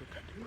shuka ndiko.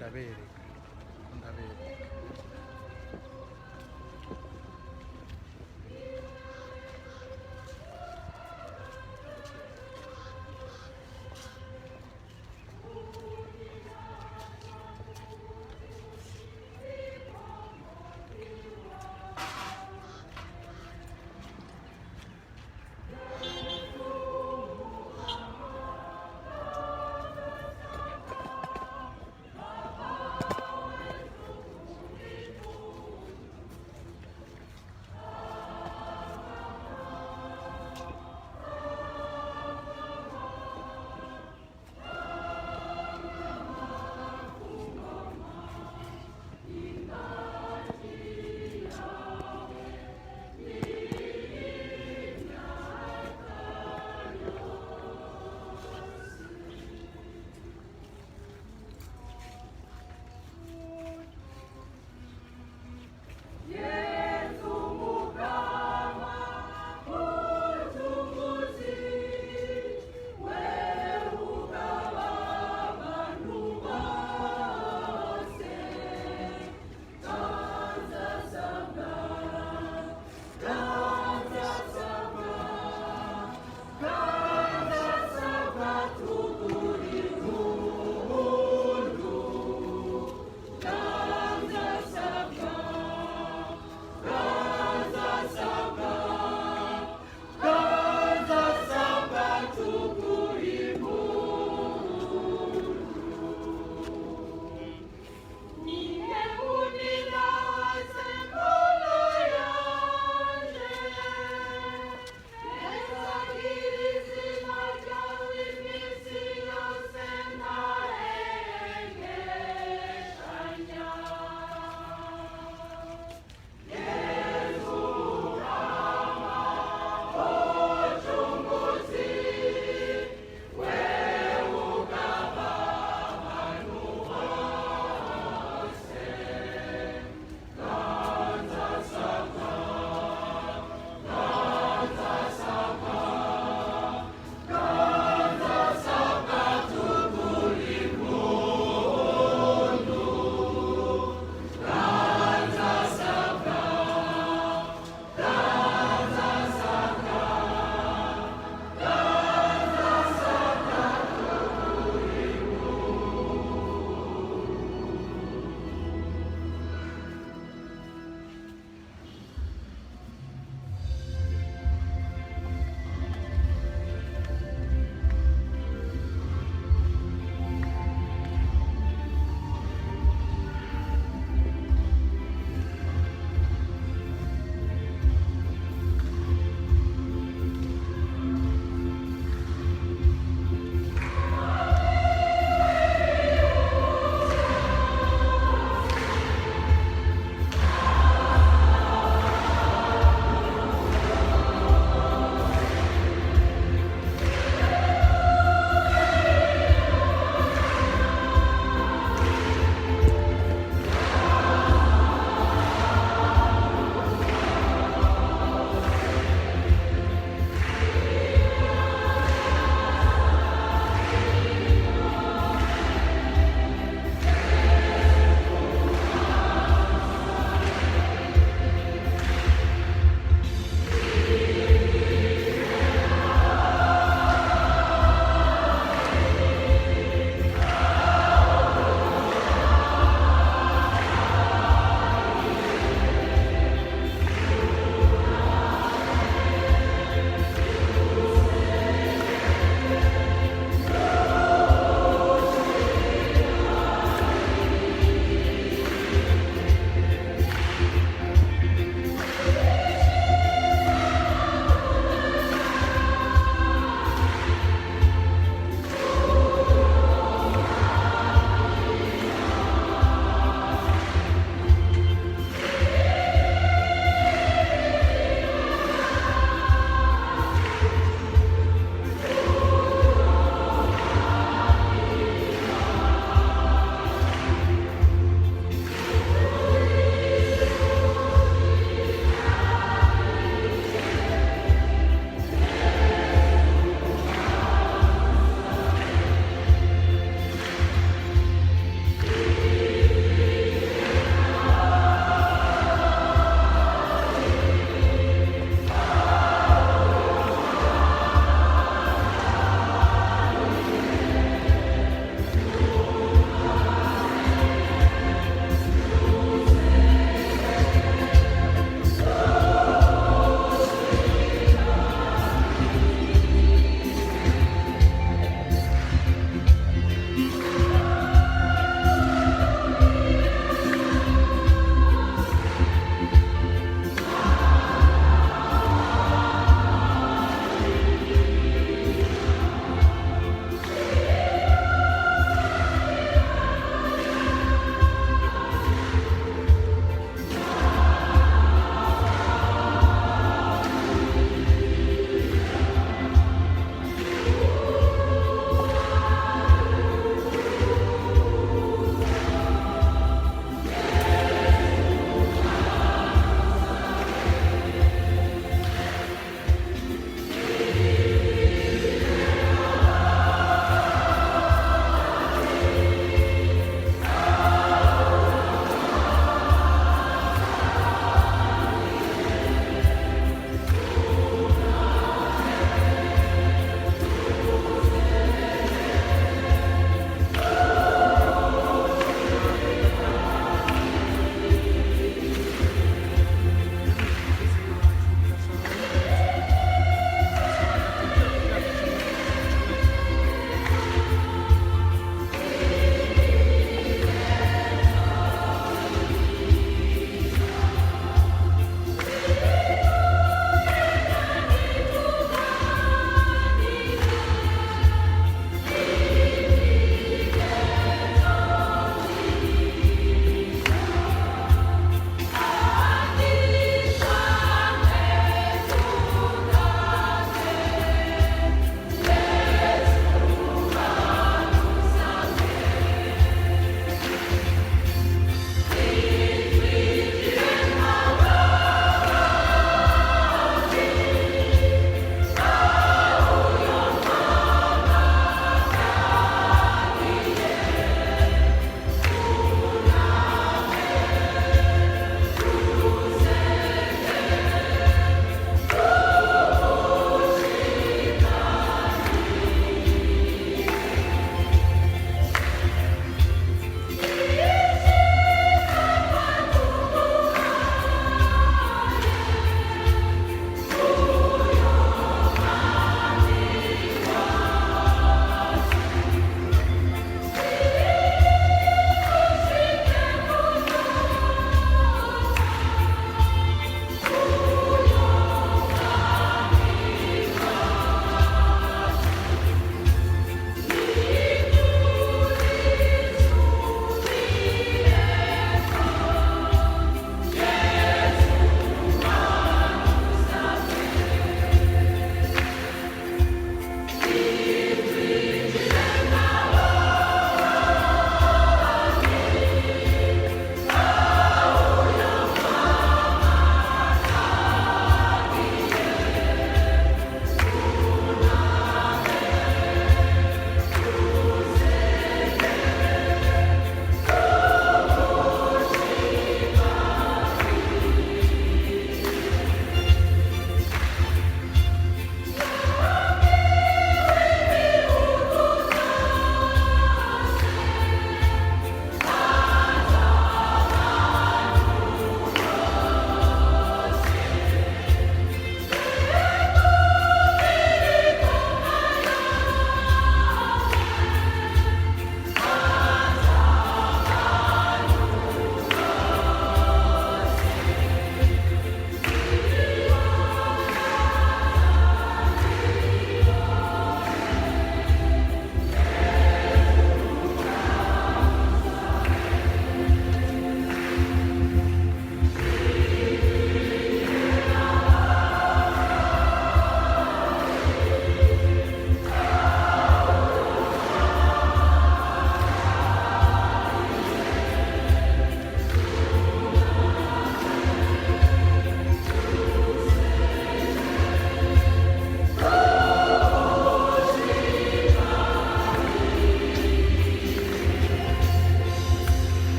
Ndabereka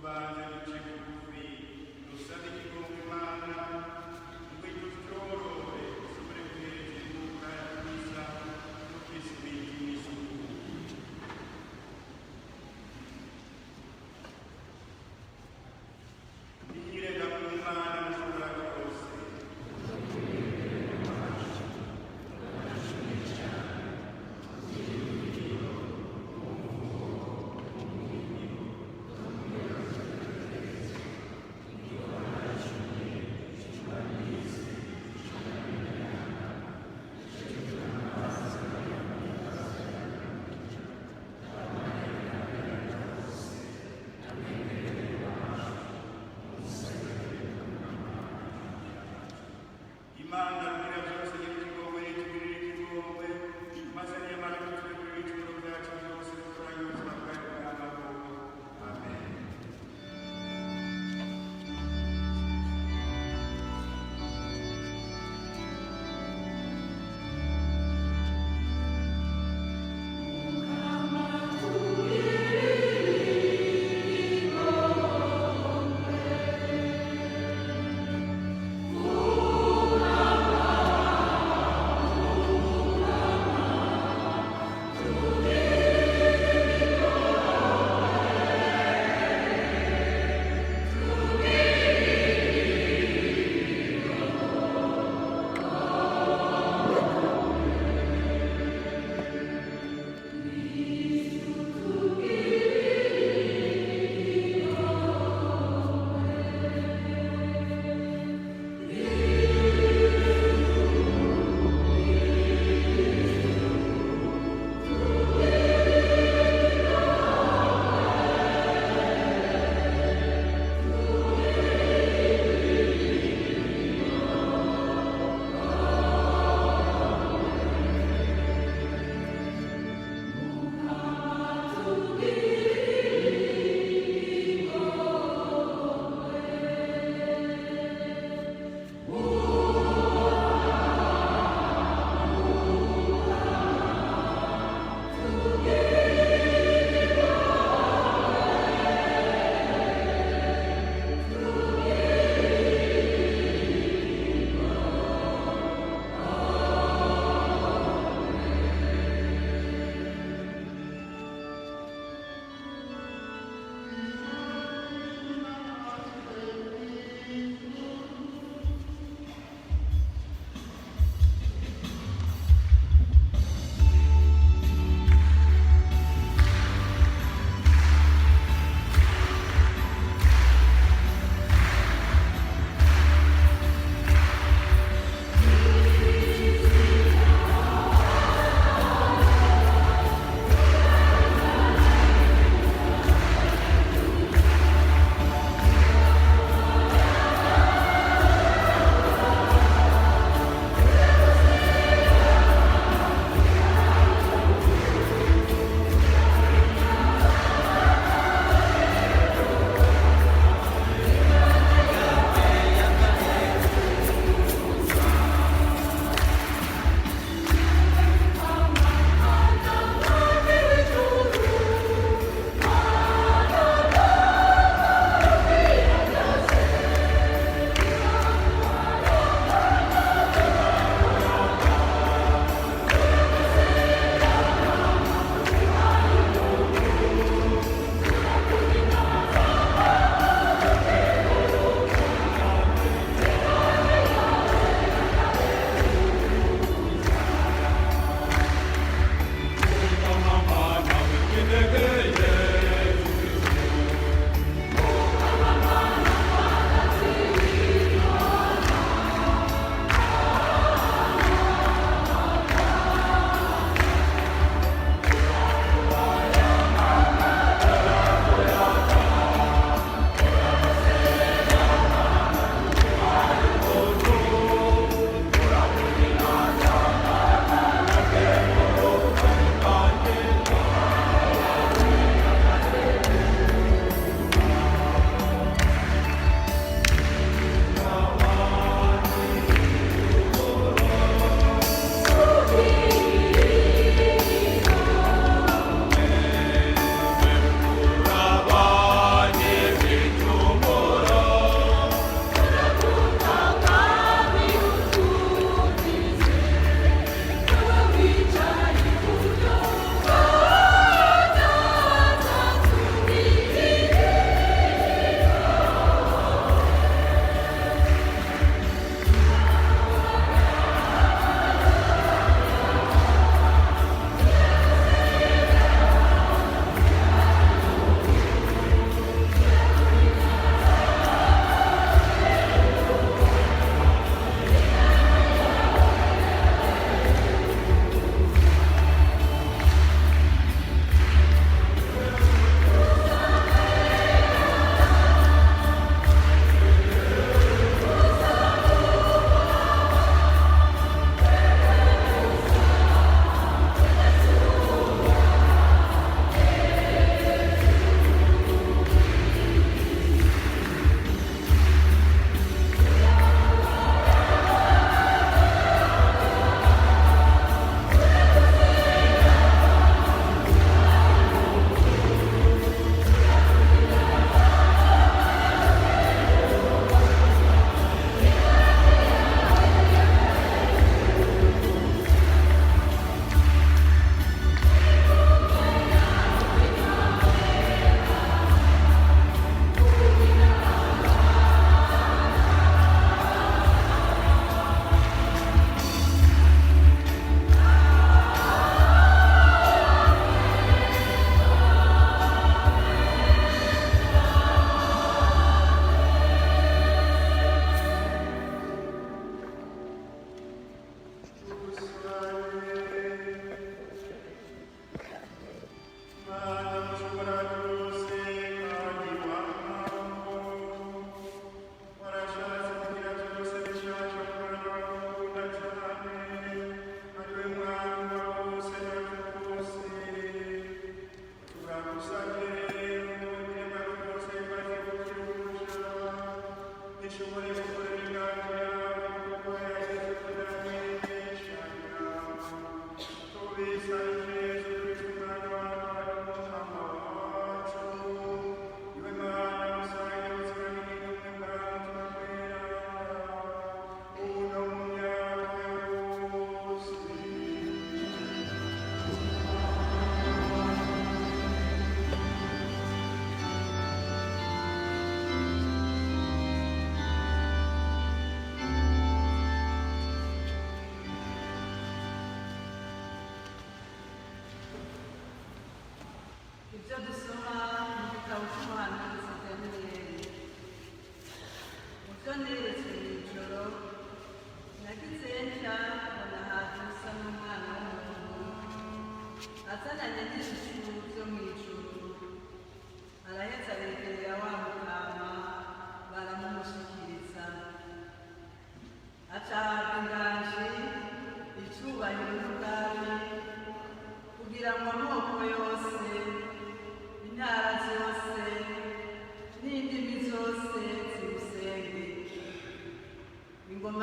tubanze duce bugufi dusabe ikigongo Imana ngo itutworore dushobore guhereza imbuga myiza no kwisubira imisuku. Niyirega ku Mana mushobora byose,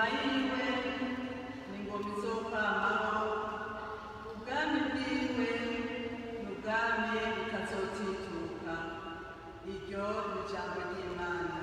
ingoma yiwe ni ingoma izokwamaho, ubwami bwiwe ni ubwami butazotituka. Iryo ni ijambo ry'Imana.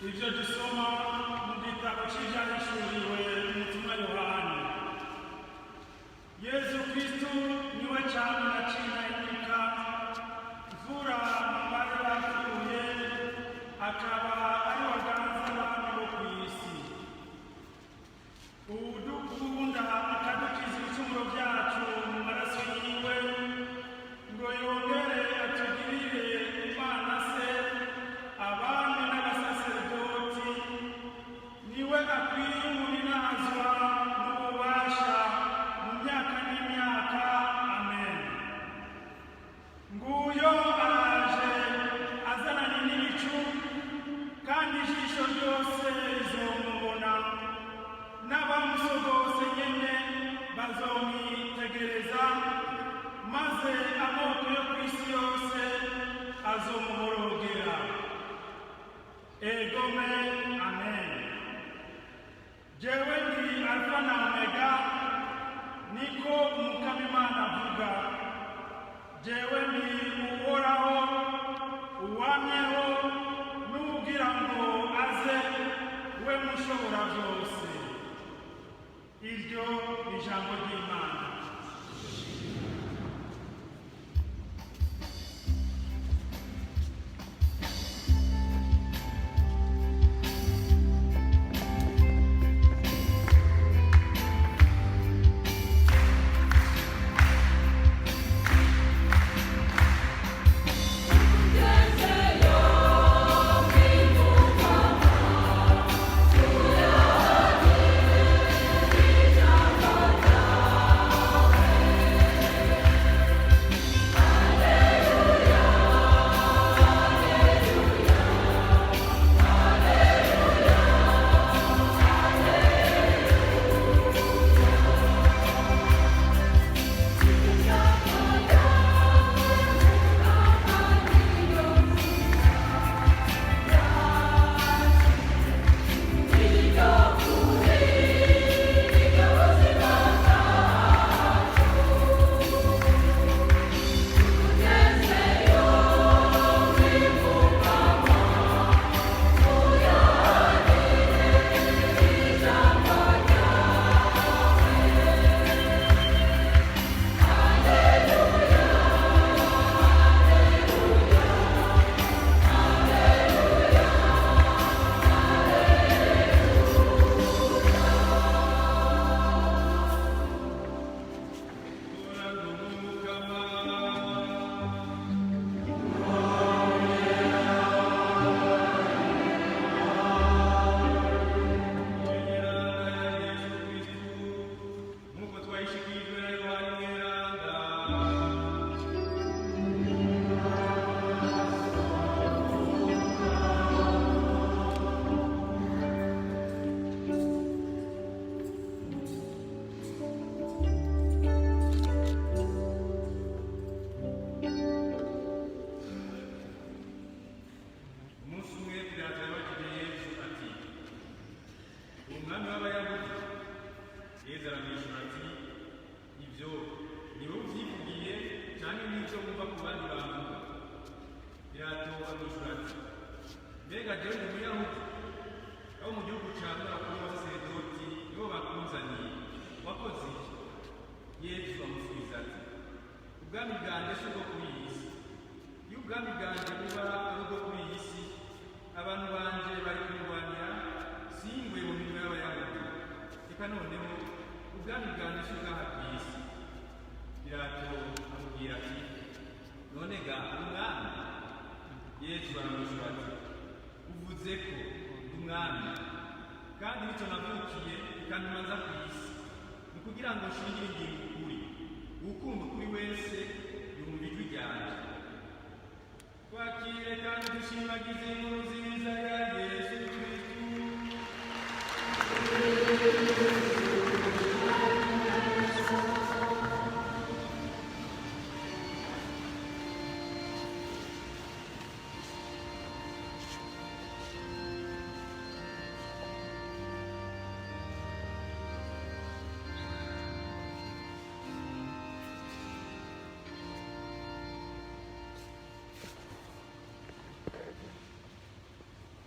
Ibyo dusoma mu gitabo cy'ibyahishuriwe umutumwa Yohana. Yesu Kristo niwe cyane na cyinayika mvura mu bari bapfuye, akaba ari waganza abami bo ku isi. Udukunda akadukiza ibicumuro byacu mu maraso yiwe, ngo yongere atugirire Imana se abami n'abasaserdoti, niwe akwiye umurinazwa n'ububasha mu myaka n'imyaka. Amen. Nguyo araje azananye n'ibicu, kandi ijisho ryose rizomubona, n'abamusogose nyene bazomwitegereza, maze amoko yo ku isi yose azomumorogera. Egome. Amen. Jewe ndi Alfa na Omega, niko Umukama Imana avuga. Jewe ndi uhoraho, uwamyeho, n'ugira ngo aze, we mushobora byose. Iryo ni ijambo ry'Imana. icyo mwumva ku bandi bantu biratoba mwishura ati mbega jewe ndi Muyahudi aho mu gihugu cawe abakuru b'abasaseredoti nibo bakunzaniye wakoze iki? Yesu amusubiza ati ubwami bwanjye si ubwo kuri iyi si. Iyo ubwami bwanjye buba ari ubwo kuri iyi si, abantu banje bari kurwanira singwe mu mirimo y'Abayahudi. Reka noneho ubwami bwanjye si ubwaha bw'isi. Pilato amubwira ati none ga umwami? Yesu aramwishyura ati uvuze ko ndi umwami, kandi nicyo navukiye ikantuma nza ku isi, ni kugira ngo nshingire ingingo ukuri. Ukunda ukuri wese yumva ijwi ryanjye. Twakire kandi dushimagize inkuru nziza ya Yesu Kristo.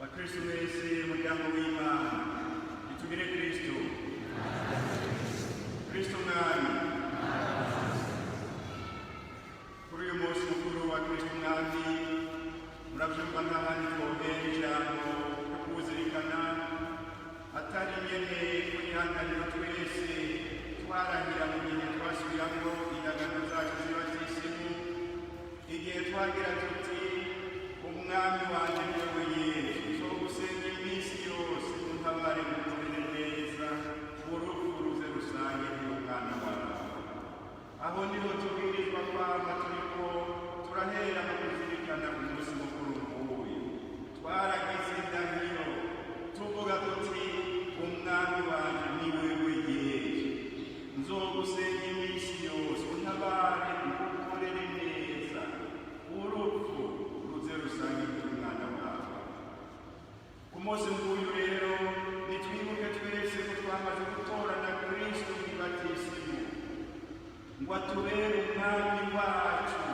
Bakristo wese umuryango w'Imana nitugire Kristo. Kristo mwami. Kuri uyu munsi mukuru wa Kristo mwami murabyumva nk'abandi twobera ijambo ryo kuwuzirikana atari nyene kwihanganira twese twarahira mu gihe twasubiramwo indagano zacu z'ibatisimu, igihe twagira tuti umwami wanjye ni wowe Yesu, nzogusenga iminsi yose untabare ngukorere neza, urupfu ruze rusange n'umwana wawe. Aho niho tubwirizwa kwama turiko turahera mu kuzirikana umunsi mukuru nk'uyu. Twaragize indahiro tuvuga tuti umwami wanjye ni wewe Yesu, nzogusenga iminsi yose untabare ngukorere neza, urupfu ruze rusange n'umwana wawe. Ku munsi nk'uyu rero nitwibuke twese ko twamaze gutorana Kristo mu batisimu ngo atubere umwami wacu,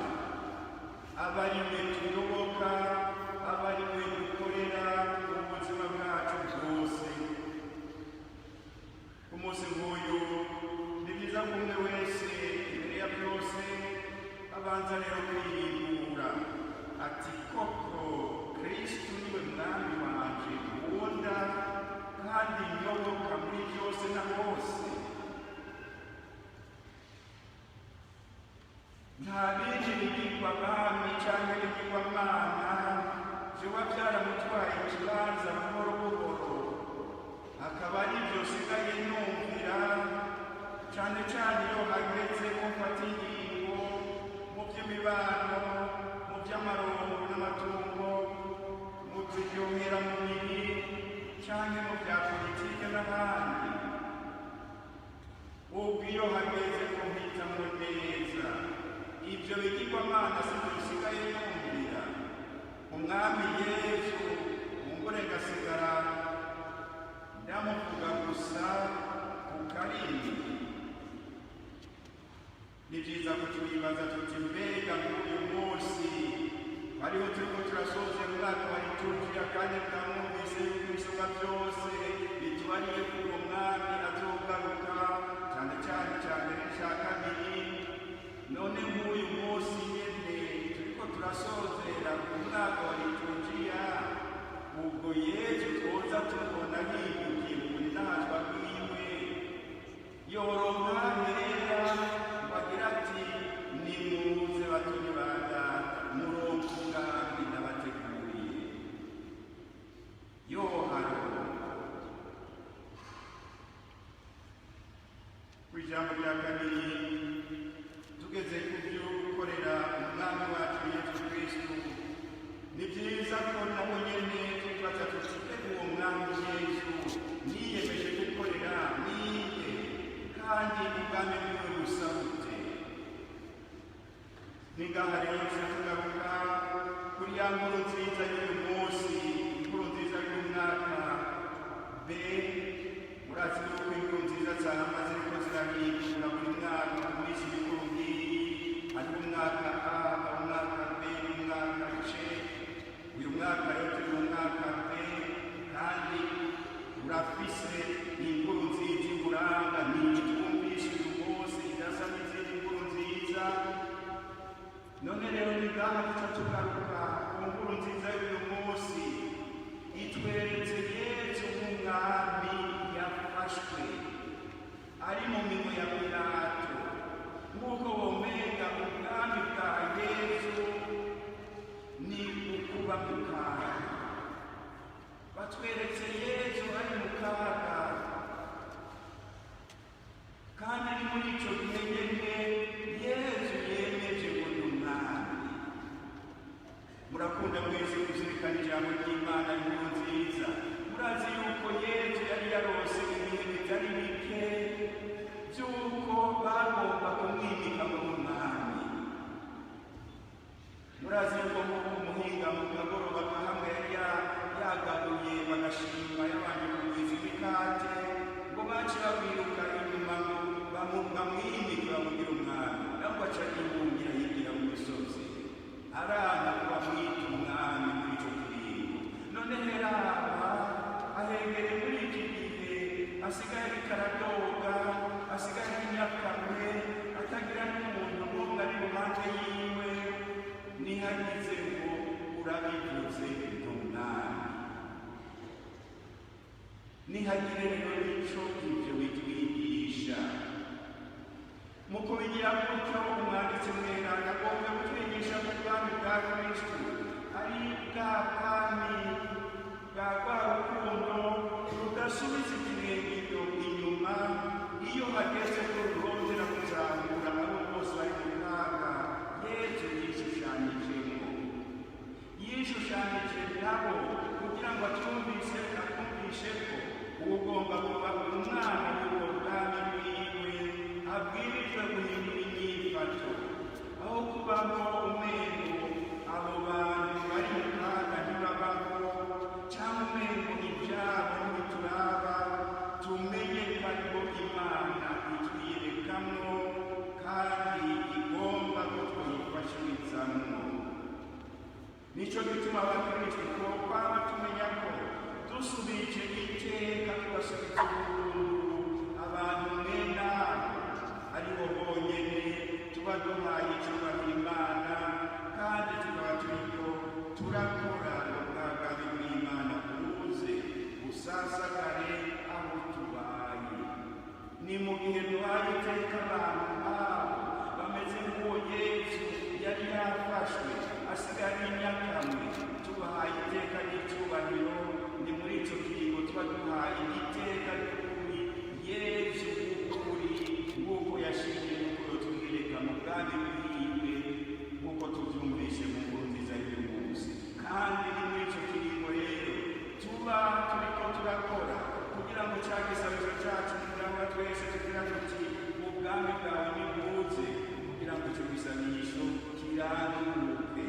aba ari we tuyoboka, aba ari we dukorera mu buzima bwacu bwose. Ku munsi nk'uyu ni byiza ko umwe wese imbere ya byose abanza rero kwirimbura ati koko Kristo niwe mwami wanje nkunda kandi nyoboka muri byose na hose. Nta bindi bigirwamana cyangwa ibigirwamana vyoba vyaramutwaye ikibanza buhoro buhoro, akaba ari byo sigaye numvira cane cane iyo hageze ko mfata ingingo mu by'imibano, mu by'amarongo n'amatungo, mu kuryohera mubiri canke mu bya politike n'ahandi. Ubwo iyo hageze ko mpitamo neza ibyo bigirwamana sibyo bisigaye numvira, umwami Yesu umugore gasigara ndamuvuga gusa ku karimi. Ni byiza ko twibaza tuti mbega nk'uyu munsi hariho turiko turasoza umwaka wa liturujia kandi twamwumvise yuko ibisabwa byose bitubariye ko uwo mwami azogaruka cyane cyane cyane n'icya kabiri. None nk'uyu munsi nyene turiko turasozera umwaka wa liturujia, ubwo Yesu twoza tubona yibukiye mu bunahazwa bwiwe yoronka hera bagira ati nimuze batoni ba data muronke ubwami nabateguriye. Yohana ku ijambo rya kabiri tugeze ku byo gukorera umwami wacu Yesu Kristo, ni byiza ko nabo nyene twibaza tuti uwo mwami Yesu niyemeje gukorera niye, kandi ubwami bwiwe busa bute? Ni ngaha rero tugaruka kuri ya nkuru nziza y'uyu munsi, inkuru nziza y'umwaka B. Murazi yuko inkuru nziza zahama ziriko zirahindura buri mwaka mu minsi mikuru nk'iyi, hariho umwaka A, none rero ni ngaha duca tugaruka ku nkuru nziza y'uyu munsi itweretse Yesu nk'umwami yafashwe ari mu minwe ya Pilato, nk'uko womenga ubwami bwa Yesu ni ukuba mu kaga. Batweretse Yesu ari mu kaga, kandi ni muri icyo gihe nyine Yesu yemeje ngo ni umwami. Murakunda mwese kuzirikana ijambo ry'Imana inkuru nziza. Murazi yuko Yesu yari yarose ibihe bitari bike by'uko bagomba kumwimika nk'umwami. Murazi yuko umuhinga mu kagoroba hamwe yari yagaruye bagashima yabanje kugwiza imikate ngo bace babiruka inyuma bamwimike bamugira umwami, nawe baca yihungira yigira mu misozi aranga bamwita umwami muri icyo kiringo. None heraba ahengere muri iki gihe asigaye bikaradoga, asigaye inyakamwe, atagira n'umuntu n'umwe ari ruhande yiwe, nihagize ngo urabivuze umwami. Nihagire rero icyo ibyo bitwigisha. Mu kubigira gutyo umwanditsi mweranda agomba kutwigisha ko ubwami bwa Kristo ari bwa bwami bwa rwa rukundo rudasubiza ikirenge inyuma iyo hageze ko rurondera kuzamura abo bose bari mu kaga. Yesu yishushanyije nabo kugira ngo atumvise ko ugomba kuba umwana w'ubwo bwami bwiwe, abwirijwe guhindura inyifato aho kubamo umwengo abo bantu bari mu kaga ntibabaho, cyangwa umwengo ibyabo ntibituraba. Tumenye ko aribo Imana itwiyerekamwo kandi igomba ko twayifashirizamwo. Nicyo gituma abakristo twaba tumenya ko dusubije iteka tubasubiza uburundu abantu mwenabo aribo bonyene tuba duhaye icyubahiro Imana, kandi tukaba turiko turakora ubwagazi bw'Imana buze busasagare aho tubaye. Ni mu gihe duhaye iteka abantu babo bameze nk'uwo Yesu yari yafashwe asigaye inyakamwe, tubahaye iteka n'icyubahiro. Ni muri icyo kiringo tuba duhaye iteka ry'ukuri Yesu w'ukuri, nk'uko yashimye n'uko twiyereka mu bwami bwiwe, nk'uko tubyumvise mu nkuru nziza y'uyu munsi. Kandi ni muri icyo kiringo rero tuba turiko turakora kugira ngo cya gisabisho cyacu kugira ngo twese tugira tuti ubwami bwawe nibuze, kugira ngo icyo gisabisho kiranguke.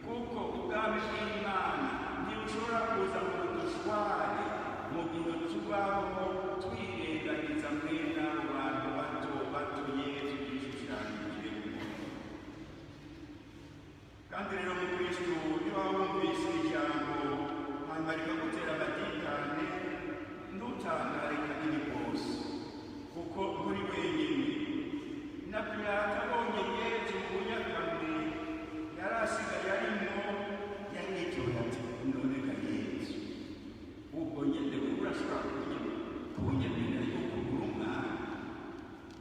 Kuko ubwami bw'Imana ntibushobora kuza ngo budushware mu gihe tubaho twirengagiza mwene abo bantu bato bato Yesu yishushanyije. Kandi rero mu Kristo niba wumvise ijambo hanyuma rikagutera amatikane, ntutangare kabiri rwose, kuko nturi wenyine. Na Pilato abonye Yesu kunyakamwe yari asigaye arimo, yaritora ati none ga Yesu, ubwo nyine we urashobora kunyemerera yuko uri umwami?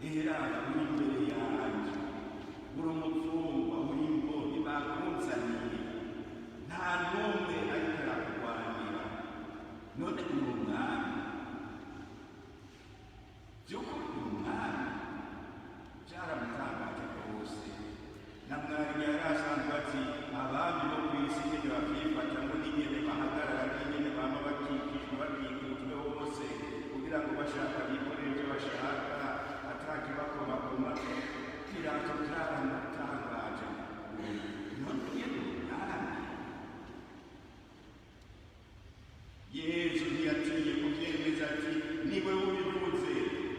Era uri imbere yanjye, uri umupfungwa, uri imbohe bakunzaniye, nta n'umwe ariko arakurwanira, none uri umwami? By'ukuri uri umwami? Byaramutangaje rwose. Na mwarimu yari asanzwe ati abami bo ku isi nyine bakifata ngo n'ingene bahagarara n'ingene bama bakikijwe bakikujwe hose kugira ngo bashaka bikorere ibyo bashaka atake bakomakoma. Pilato byaramutangaje, none nyine umwami? Yesu ntiyatiye kubyemeza ati niwe ubivuze,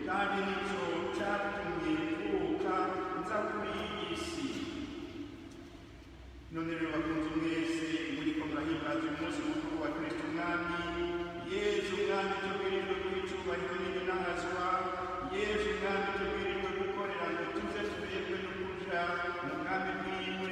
kandi nicyo cyatumye mvuka nza kuri iyi si. None rero bakunze mwese muriko murahimbaza umunsi mukuru wa Kristo umwami. Yesu umwami tubwirijwe kw'icyubahiro n'inahazwa. Yesu umwami tubwirijwe gukorera ngo tuze tuberwe no kuja mu bwami bwiwe.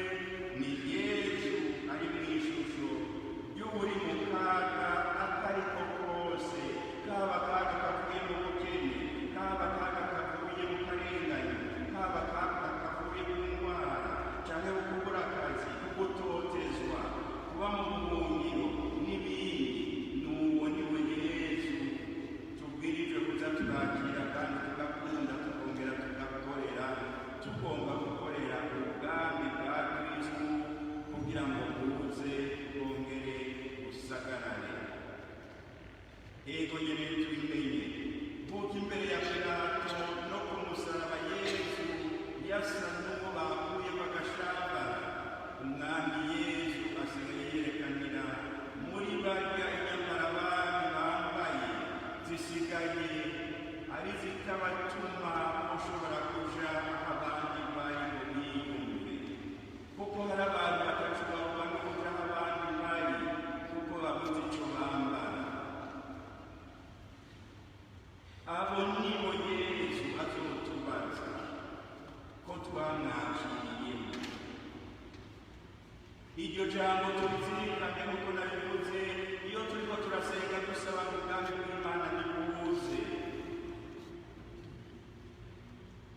iryo jambo turizirikane nk'uko nabivuze iyo turiko turasenga dusaba ngo ubwami bw'Imana nibuze.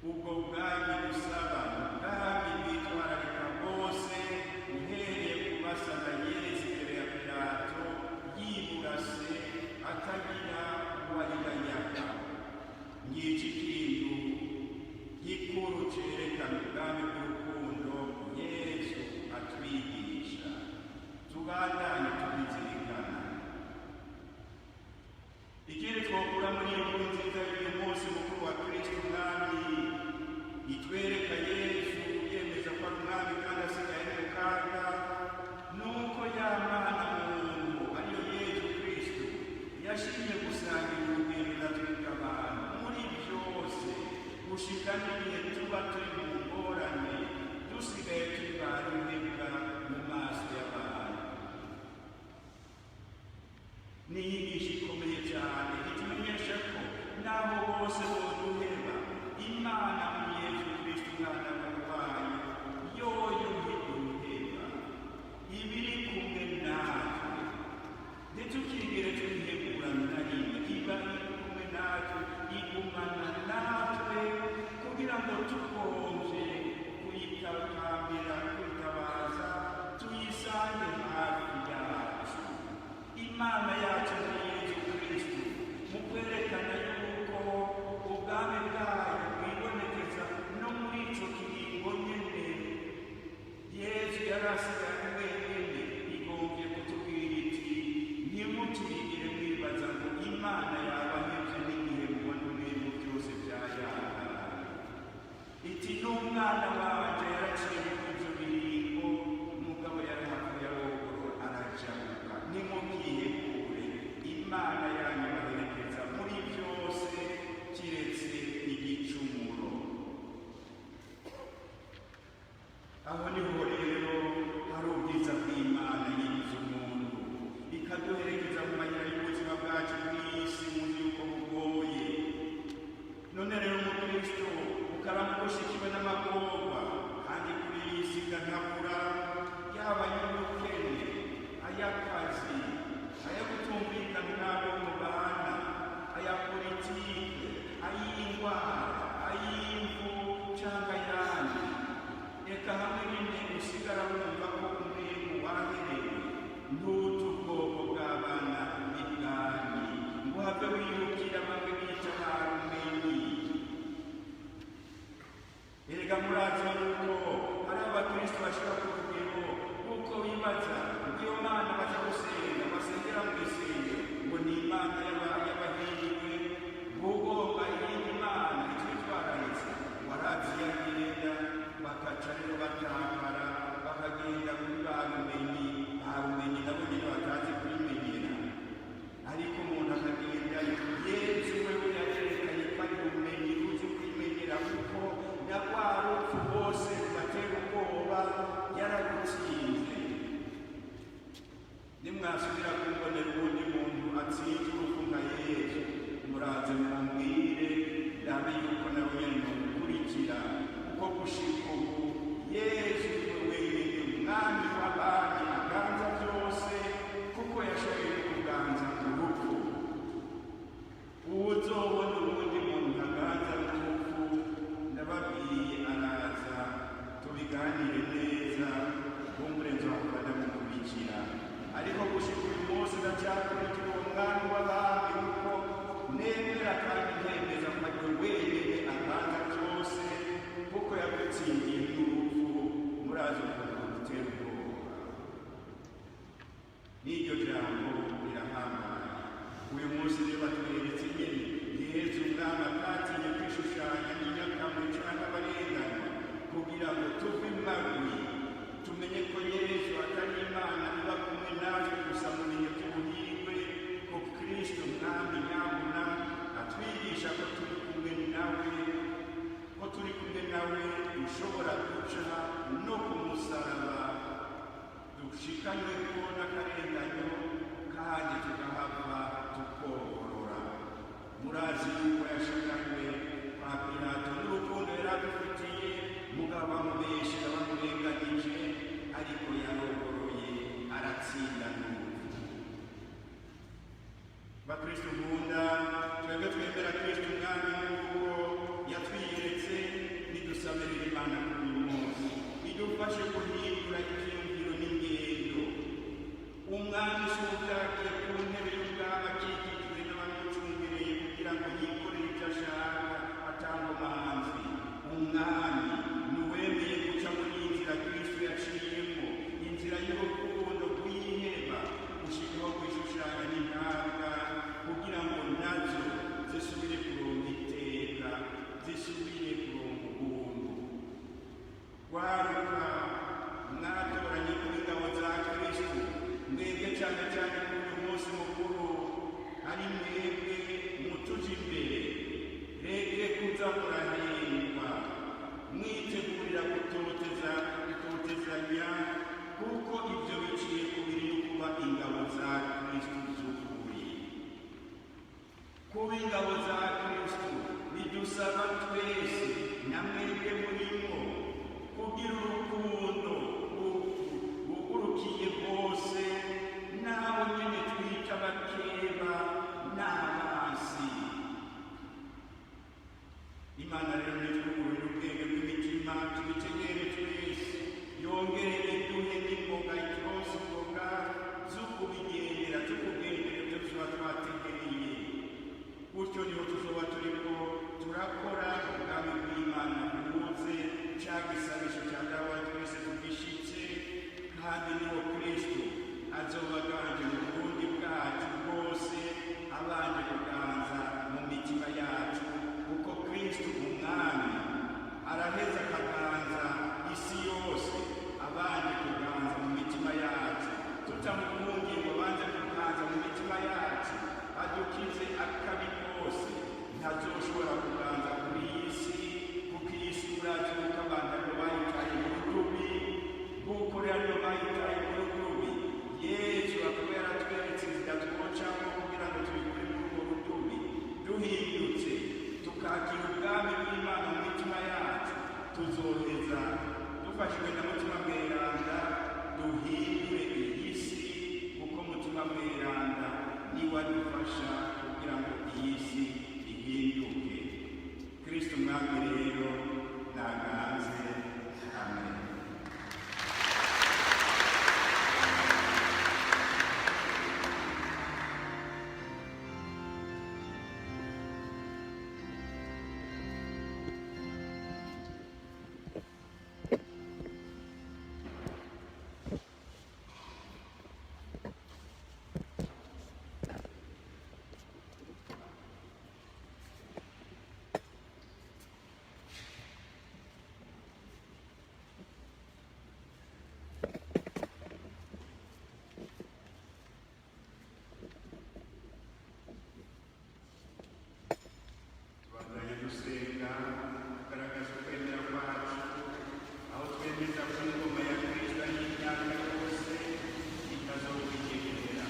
Ubwo bwami dusaba ubwami bwitwararika bose, uhereye ku basana Yesu imbere ya Pilato yiburase atagira uwayiganyaga. Ngiki kintu gikuru cerekana ubwami bw'urukundo Yesu atwigisha, tubandanye tubizirikana. Ikindi twokura muri iyo nkuru nziza y'uyu munsi mukuru wa Kristo Umwami, itwereka Yesu yemeza ko ari Umwami kandi asigaye mu kaga, nuko ya Mana muntu ariyo Yesu Kristo yashimye gusangira urugendo natwebwe abantu muri byose, gushika n'igihe tuba turi mu ngorane dusigaye turi ba ruhebwa mu maso y'abantu. Ni inyigisho ikomeye cyane itumenyesha ko n'abo bose boduheba, Imana mu Yesu Kristo Umwana wayo yoyo ntiduheba, ibiri kumwe natwe, ntitukigere twihebura na rimwe, iba iri kumwe natwe, igumana natwe kugira ngo tukonje kuyitakambira, kuyitabaza, tuyisange hafi yacu. Imana yacu ni Yesu Kristo, mu kwerekana yuko ubwami bwayo bwibonekeza no muri ico kiringo nyene Yesu yarasigaye wenyene, igombye kutubwira iti ntimutigire mwibaza ngo Imana yabahevye n'igihe mubona ibintu byose byayangana. Iti n'umwana wanje yaraciye muri ivyo biringo, umugabo yari hafi ya ruguru arajabuka. Nimubwihekure, Imana yanyu ibaherekeza muri byose kiretse igicumuro. Aho niho rero hari ubwiza bw'Imana yigize umuntu, ikaduherekeza mu mayira y'ubuzima bwacu bw'isi muzi yuko bugoye. None rero umukristo ukarama gushikiwe n'amagorwa, kandi kuri iyi si ntabura yaba y'ubukene, ay'akazi, aya kutumvikana n'abo mubana, aya politike, ay'indwara, ay'imvu cyangwa ayandi. Reka hamwe n'intego usigara wumva ko umurimo waherewe, ntutu ubwoko bw'abana b'ibwami, ngo have wihukira bamwe bica harumenyi. Erega murazi yuko hari abakristo bashira ku rugero kuko bibaza iyo Mana baja gusenga basengera mu isengero ngo ni Imana y'abahiriwe, ngugomba iyindi Mana itwitwararitse. Warazi yagenda bakaca rero batakara bakagenda kuri barumenyi nabo nyine batazi kuyimenyera. Ariko umuntu akagenda Yesu wewe yarerekanye ko ari ubumenyi uzi kwimenyera, kuko na rwa rupfu bose batera ubwoba yaragutsinze. Nimwasubira kumbonera uwundi muntu atsinze urupfu nka Yesu, muraze mumbwire ndabe yuko nawe nyene mukurikira, kuko gushika ubu Yesu niwe wenyene Umwami w'abami aganza byose, kuko yashoboye kuganza urupfu. Uwuzobona uwundi muntu aganza urupfu, ndababwiye araza tubiganire neza, kumbure nzohava ndamukurikira. Ariko gushika uyu munsi ndacyakurikira uwo Mwami w'abami, kuko nemera kandi ntemeza ko ari we wenyene aganza byose, kuko yagutsindiye n'urupfu. Murazi ukuntu dutera ubwoba. N'iryo jambo rirahambaye. Uyu munsi rero batweretse nyene Yesu Umwami atatinye kwishushanya n'inyakamwe canke abarengana, kugira ngo tuve imagwi tumenye ko Yesu atari Imana iba kumwe natwe gusa mu bihe by'ubuhirwe, ko Kristo Umwami nyabuna atwigisha ko turi kumwe nawe dushobora guca no ku musaraba, dushikanywe ko n'akarenganyo kandi tugahava tukorora. Murazi yuko yashikanywe kwa Pilato n'urukundo yari adufitiye, mugabo bamubeshera bamurenganije, ariko yarogora umwami isubyakiye ku ntebe y'ubwami akikijwe n'abamucungereye kugira ngo yikorere ibyo ashaka atangomanzi. Umwami nuwemeye guca muri iyi nzira Kristo yaciyemo, inzira y'urukundo rw'iheba, gushyiraho kwishushanya n'intambwa kugira ngo nazo zisubire kuronka iteka, zisubire kuronka ubuntu. Waruka mwatoranye ku ingabo za Kristo, mwebwe cyane cyane kuri uyu munsi mukuru, ari mwebwe mutuje imbere, reke kuza murahirwa, mwitegurira gutotezanya, kuko ibyo biciye ku biri no kuba ingabo za Kristo z'ukuri. Kuba ingabo za Kristo bidusaba twese na mwebwe murimo kugira urukundo bugurukiye bose, n'abo nyine twita abakeba n'abasi. Imana rero nitwugurure ubwenge bw'imitima, tubitegere twese, yongere iduhe n'imboga, iturose imboga zo kubigendera, tukugendera ibyo tuba twategereye. Gutyo niho tuzoba turiko turakora ubwami bw'Imana buhuze cya gisabisho cya dawa twese tugishitse, kandi niho Kristo azoba aganje mu burundi bwacu bwose, abanje kuganza mu mitima yacu, kuko Kristo umwami araheza akaganza isi yose, abanje kuganza mu mitima yacu, tutamukundiye ngo abanze kuganza mu mitima yacu, adukize akabi kose, ntazoshobora kuganza kuri iyi si, kuko iyi si urazi kuko abantu aribo bayitaye mu rutubi, kuko rero bayitaye mu rutubi. Yesu akaba yaratweretse inzira twocamo kugira ngo tubikure muri urwo rutubi, duhindutse tukakira ubwami bw'Imana mu mitima yacu, tuzoheza dufashijwe na mutima mweranda duhindure iyi si, kuko mutima mweranda niwe adufasha kugira ngo iyi si ihinduke. Kristo umwami rero naganze. Amen. Gusenga kugaragaza ukwemera kwacu, aho twemeza ko ingoma ya Kristo ari imyaka yose itazokwigegera.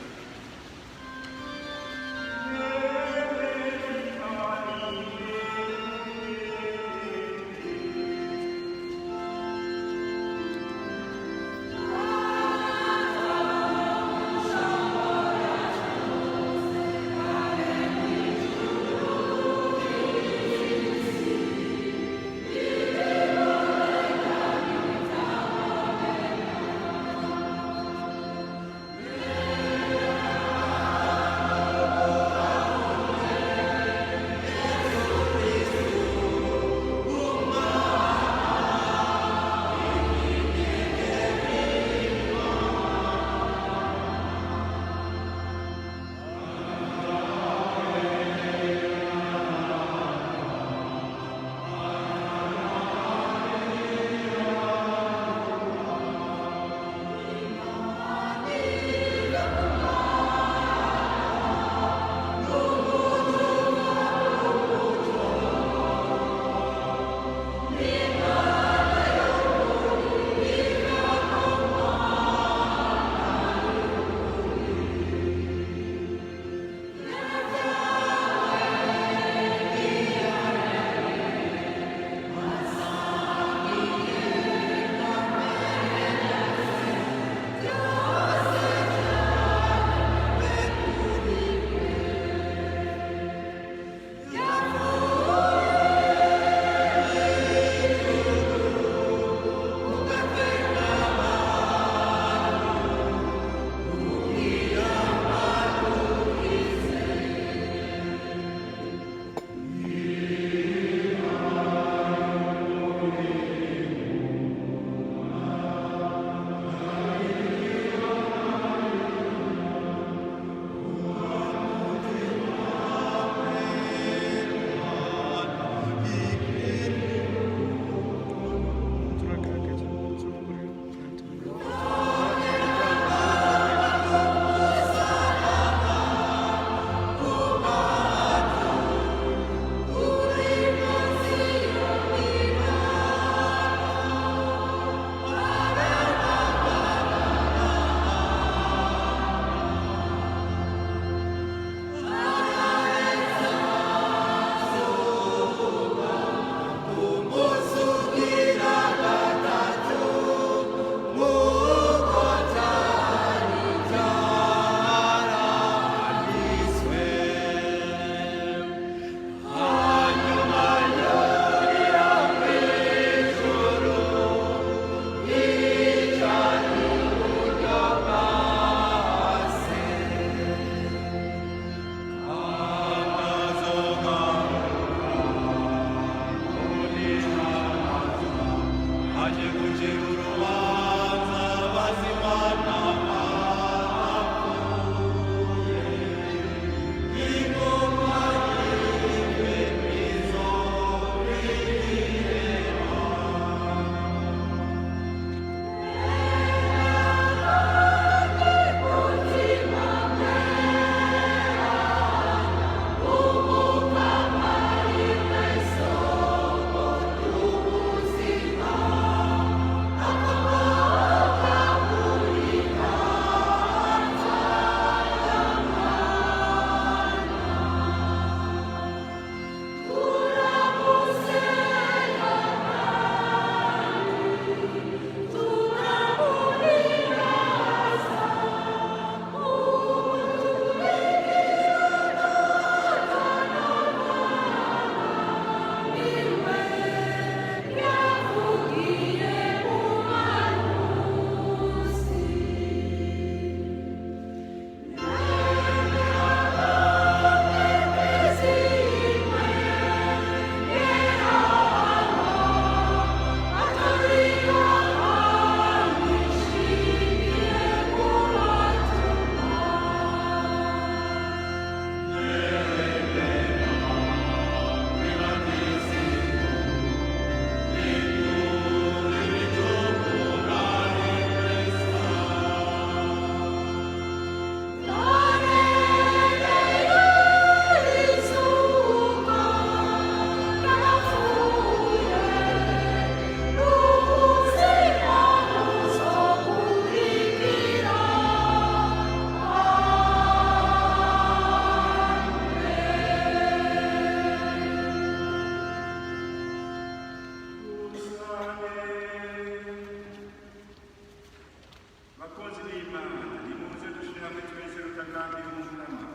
kandi w'umukama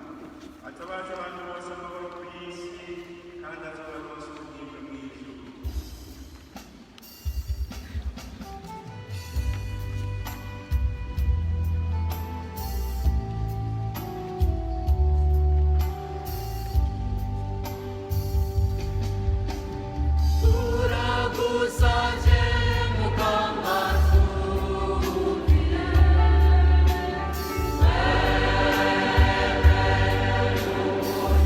atabaza abantu bose amahoro ku isi kandi azaba bose ubugingo mu ijuru. Thank you.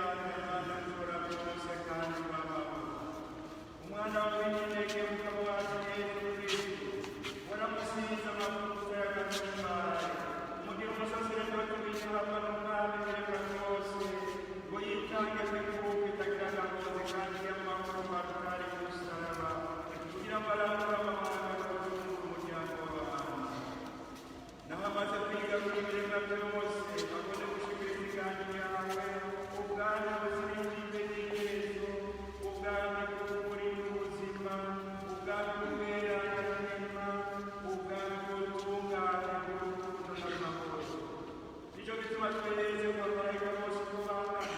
mweranda Imana ishobora byose kandi babaho umwana w'inyeneke mugabo wacu Yesu Kristo waramusize amavuta y'agahimbare umugira umusaseredoti w'ishyamba n'umwami w'ireka ryose ngo yitange kw'ikuruka itagira agakozi kandi y'amahoro marutari k'umusaraba kugira ngo arangure amahanga n'abazungu umuryango w'abantu naho amaze kwigarura ibiremwa byose abone gushikira imigambi yawe ubwami buzira ingingo n'iherezo ubwami bw'ukuri n'ubuzima ubwami bw'ubwerane n'inema ubwami bw'ubutungane bw'urukundo n'amahoro nicyo gituma tweze mu bamarayika bose tubangana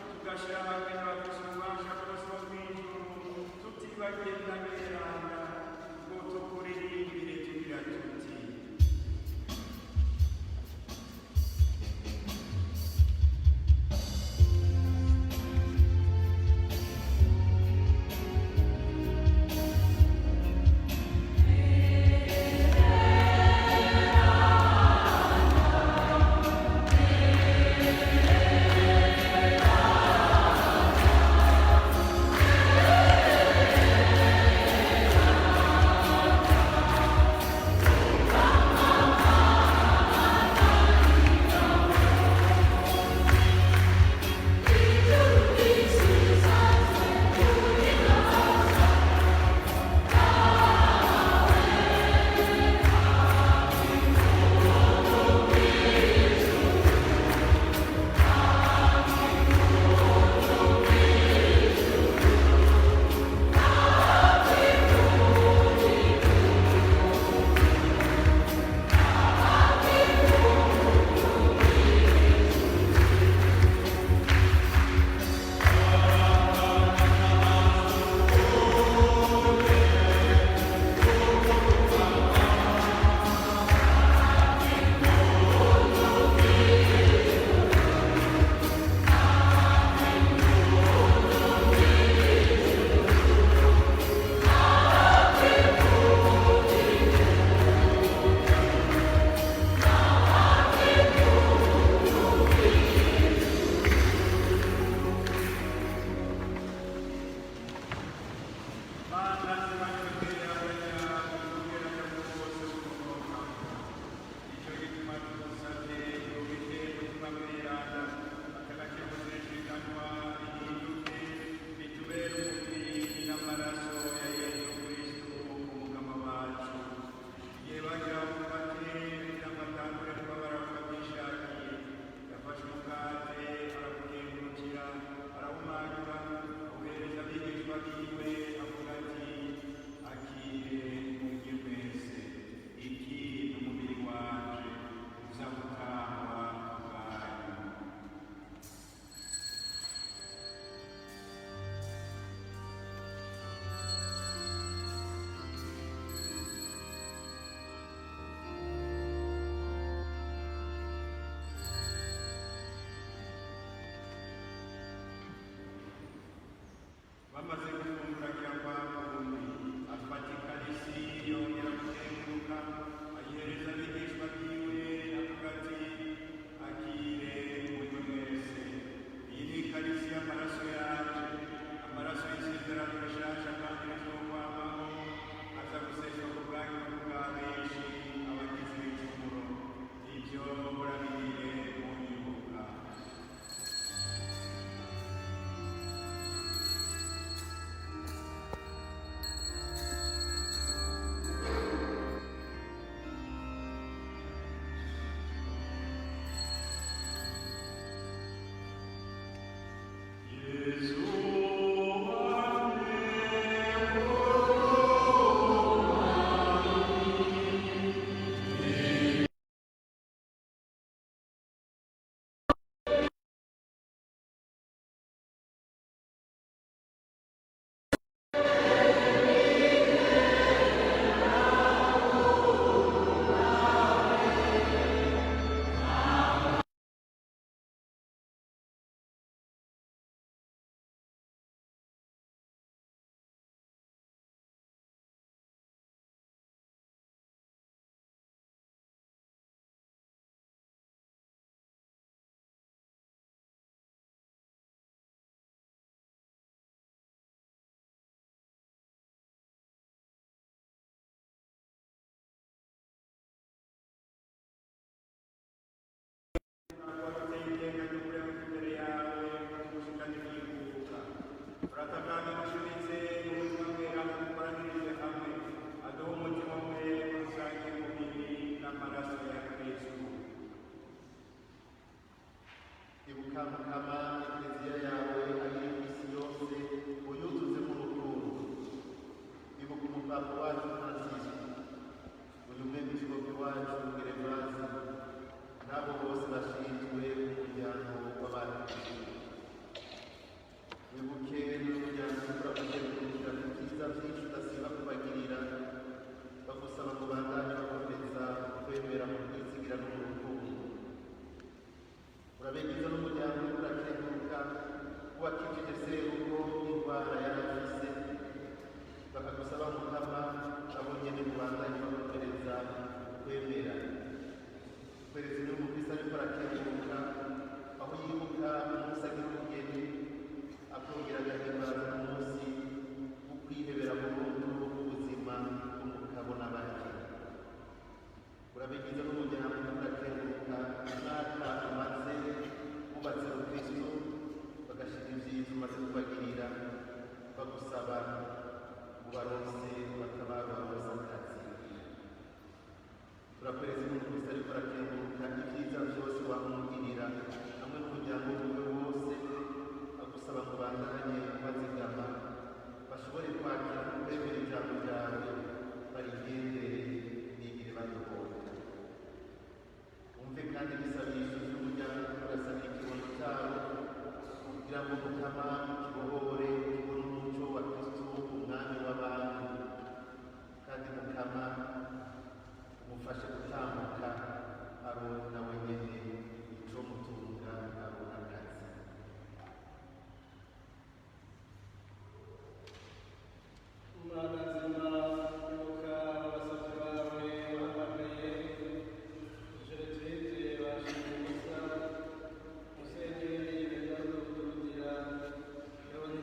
tugashyira hamwe n'abafise ububasha bwose bwo kw'ijuru tutibagiye n'aberanda ngo tukuririmbire tugira tuti Amen. mukama ekleziya yawe agiye ku isi yose uyuzuze mu rukundo. Ibuka umupapa wacu Francisco, uyu mwepiskopi wacu Gervasi, n'abo bose bashinzwe umuryango w'abakirisitu. Wibuke n'umuryango urakuzenguruka ku byiza byinshi udasiba kubagirira, bagusaba ngo bandanye bakomeza kwemera mu kwizigira no mu rukundo. Urabegeza n'umuryango urakenguruka kubakijije seruko indwara yarafise, bakagusaba mukama abo nyene mubandanye bakomereza kwemera. Kwereza n'umukristo ariko arakenguruka aho yibuka umunsi agira ubugeni, akongera agahimbaza n'umunsi wo kwihebera burundu ubuzima bw'umugabo n'abandi. Urabegeza n'umuryango urakenguruka umwaka umaze wubatse urukristo, bagashira ivyiza umaze kubagirira, bagusaba ngo baronse batabaronse akazi. Turakwereza n'umukristo ariko arakenguruka ivyiza vyose wamugirira hamwe n'umuryango wiwe wose, agusaba ngo bandanye bazigama bashobore kwakira no kwemera ijambo ryawe, barigendere nigire bayoboye. Umve kandi igisabisho cy'umuryango urasabira ikibono cyabo kugira ngo mukama kibohore kibone umuco wa Kristo umwami w'abantu, kandi mukama umufashe gutambuka aronka nawe nyene ico mutunga aronka akazi. Mana nzima, ibuka abasabyi bawe bahamagaye, Jeretride Bashimisa, Musenyeri Bernardo Kurudira, Leoni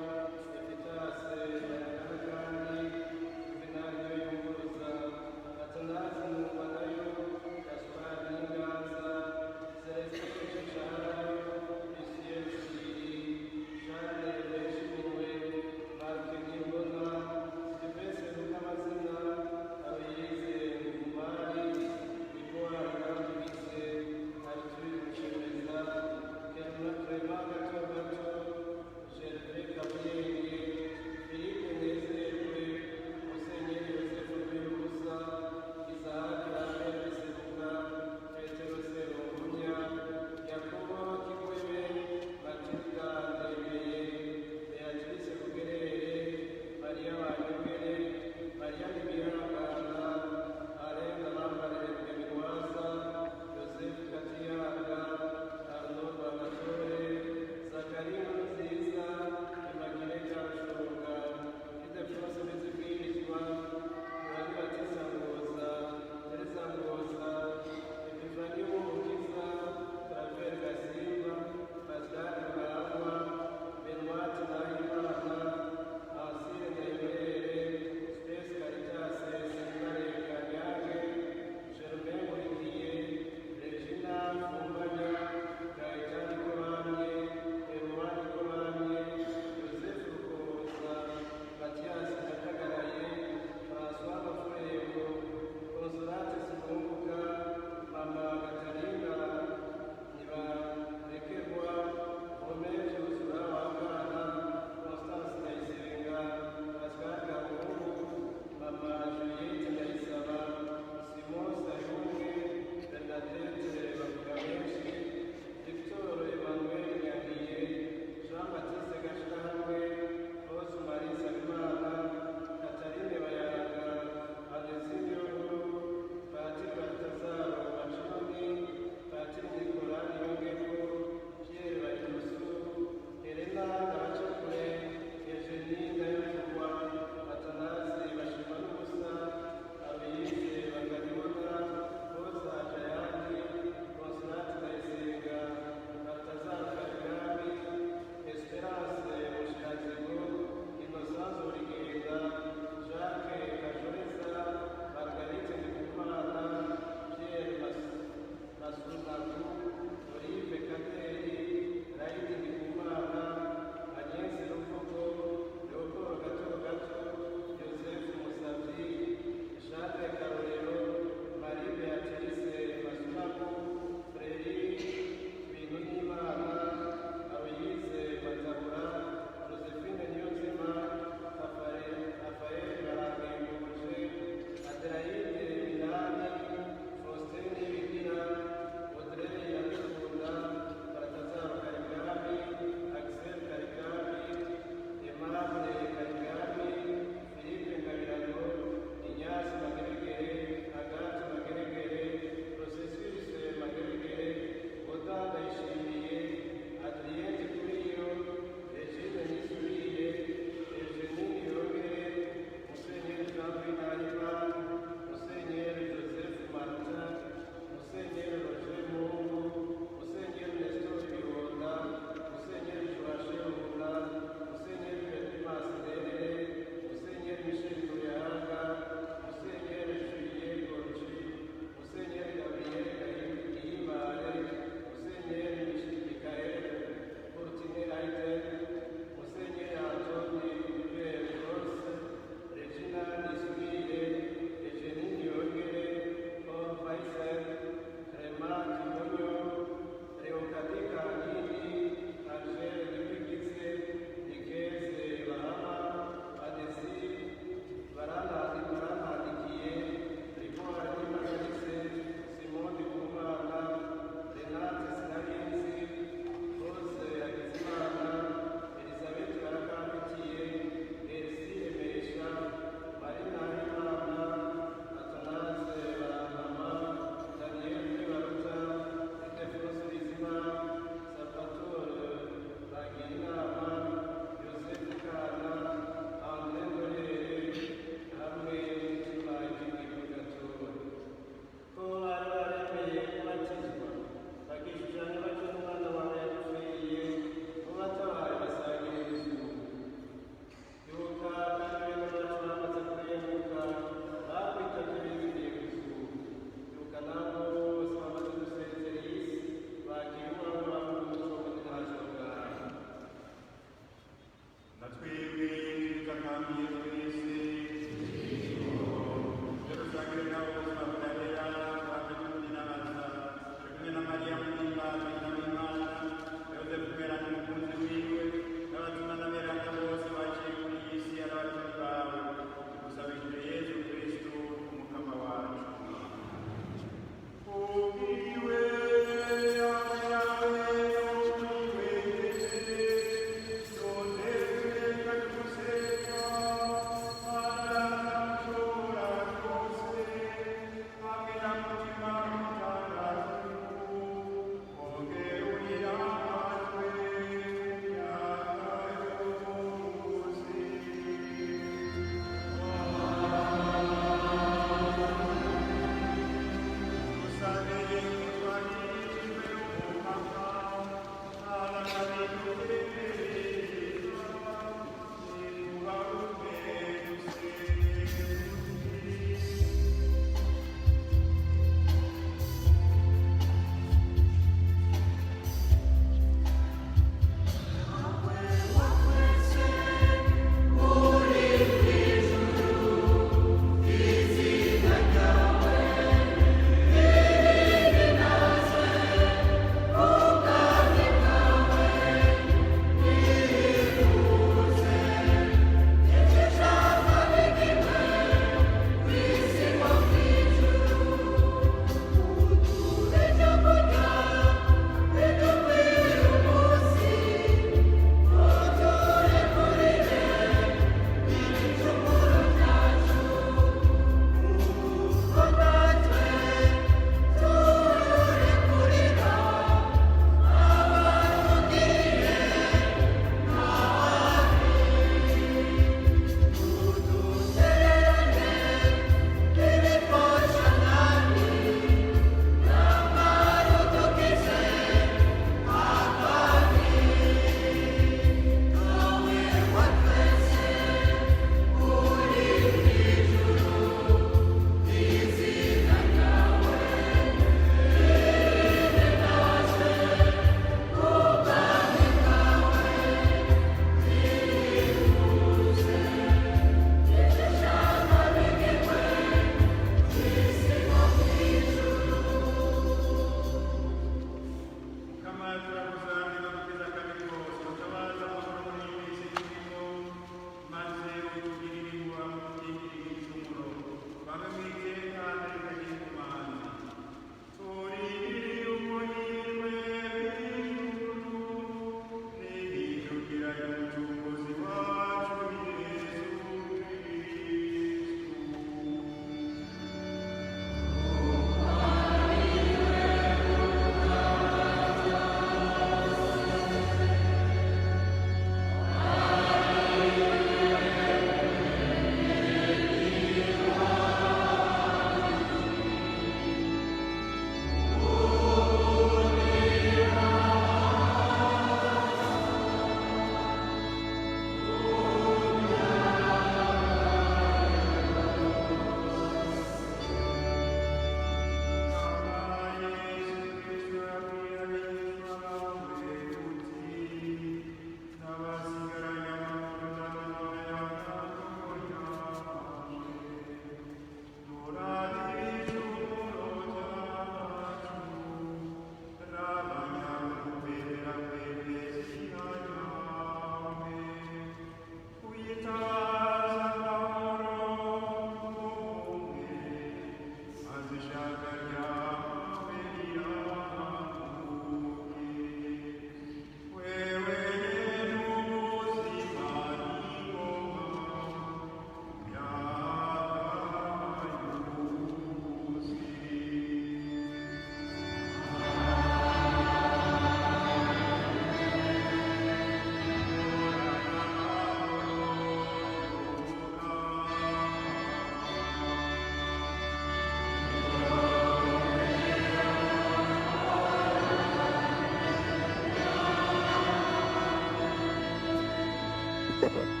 Amen.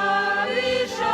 Abarisha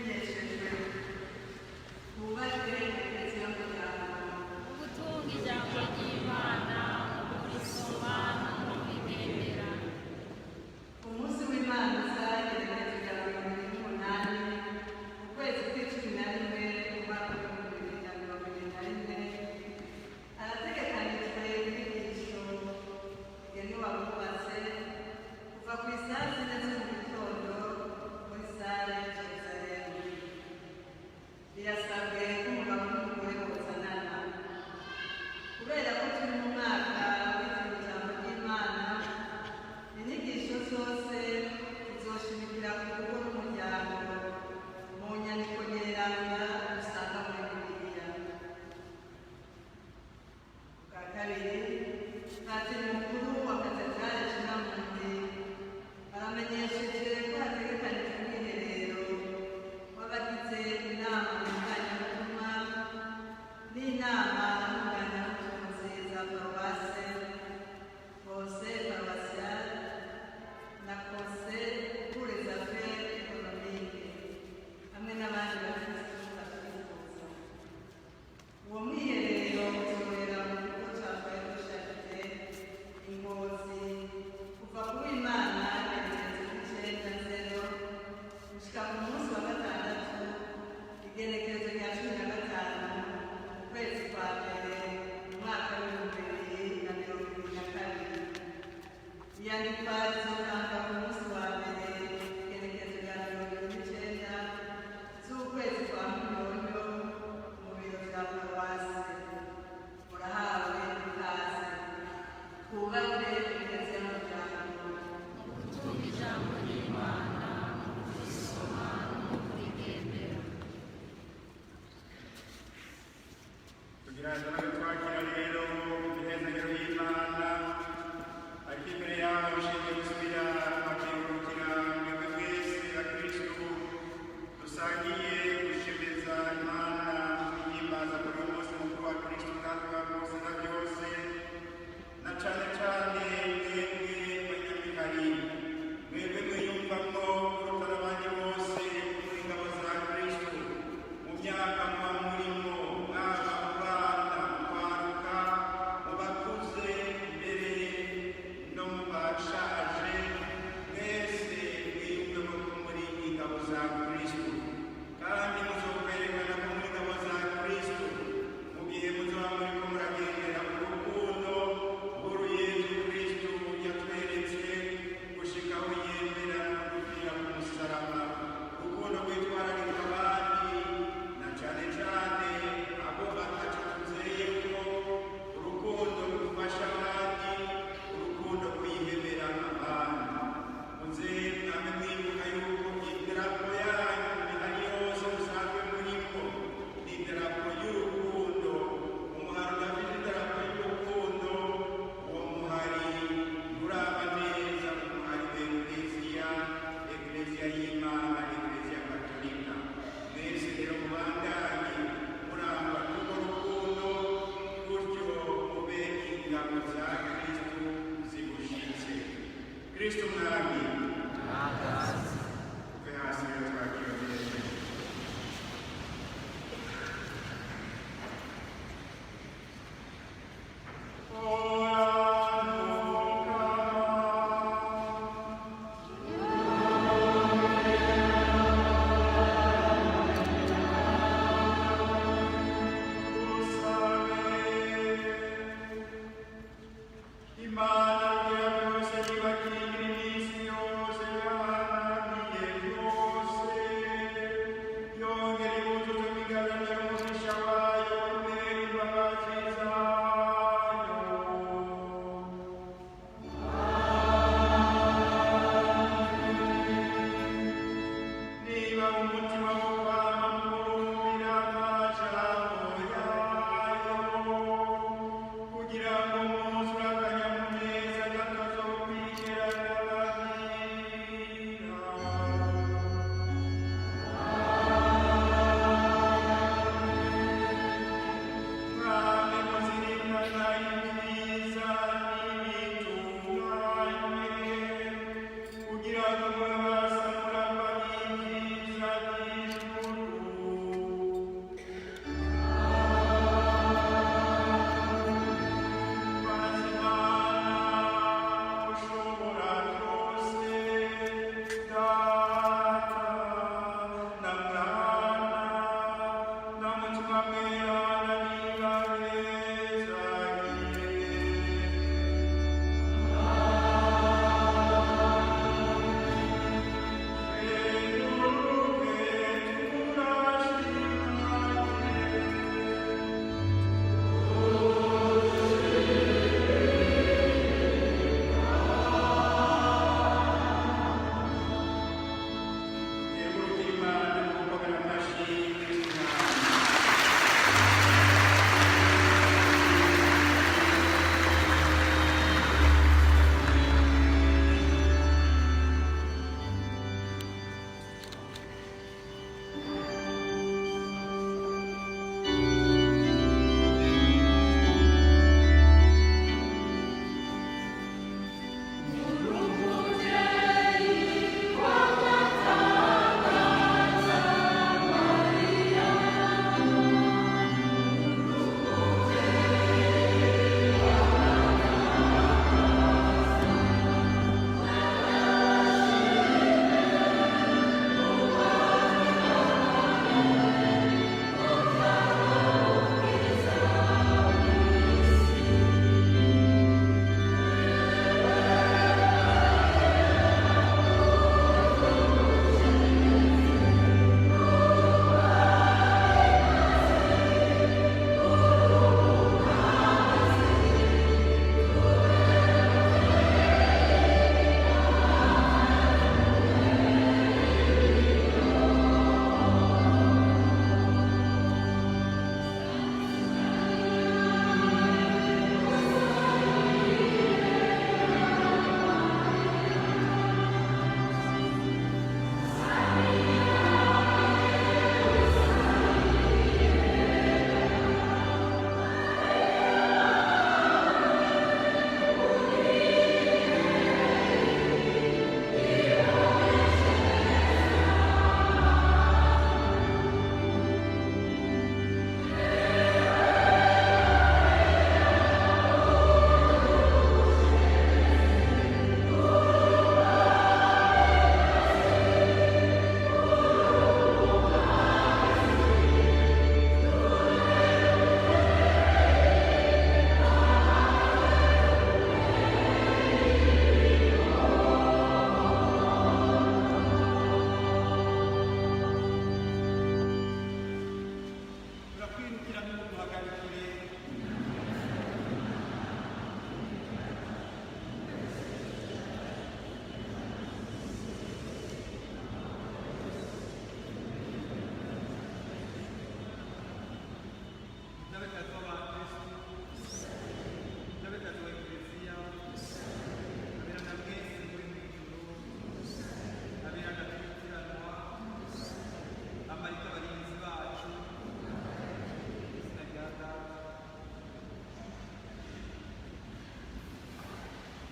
bimenyeshejwe bubake ekereziya y'umuryango gutunga ijambo ry'Imana mu kurisoma no mu kurigendera. umunsi w'Imana uzagerekereza rya 2008 ukwezi kw'icumi na rimwe umwaka w'ibihumbi 2021 harategekanijwe inyigisho igenewe abubatse kuva ku isaha 4 zo mu gitondo muri sale Jerusalemu. Birasabwe ko umugabo n'umugore bozanana kubera ko turi mu mwaka w'itiro ijambo ry'Imana. Inyigisho zose zizoshimikira ku rugo rw'umuryango mu nyandiko nyererana dusanga muri Bibiliya. Bwa kabiri, Patiri mukuru wa Katedrali Kinamundi aramenyesheje ko hategekanijwe umwiherero w'abagize inama mpuzanyabutumwa n'inama mpuzanyabutumwa za paruwase, conseil paroissial na conseil pour les affaires économiques hamwe n'abandi bakristo batwifuza. Uwo mwiherero uzobera mu kigo cya Foyer de Charité i Ngozi kuva ku w'Imana igenekerezo ry'icenda gushika ku munsi wa gatandatu igenekerezo rya 15 ukwezi kwa mbere umwaka w'ibihumbi 2022. Iyandikwa zizotangwa ku munsi wa mbere igenekerezo rya 29 z'ukwezi kwa Munyonyo mu biro vya paruwase. Murahawe ikaze. Twubake ekereziya y'umuryango. Gutunga ijambo ry'Imana mu kurisoma no mu kurigendera. kugira ngo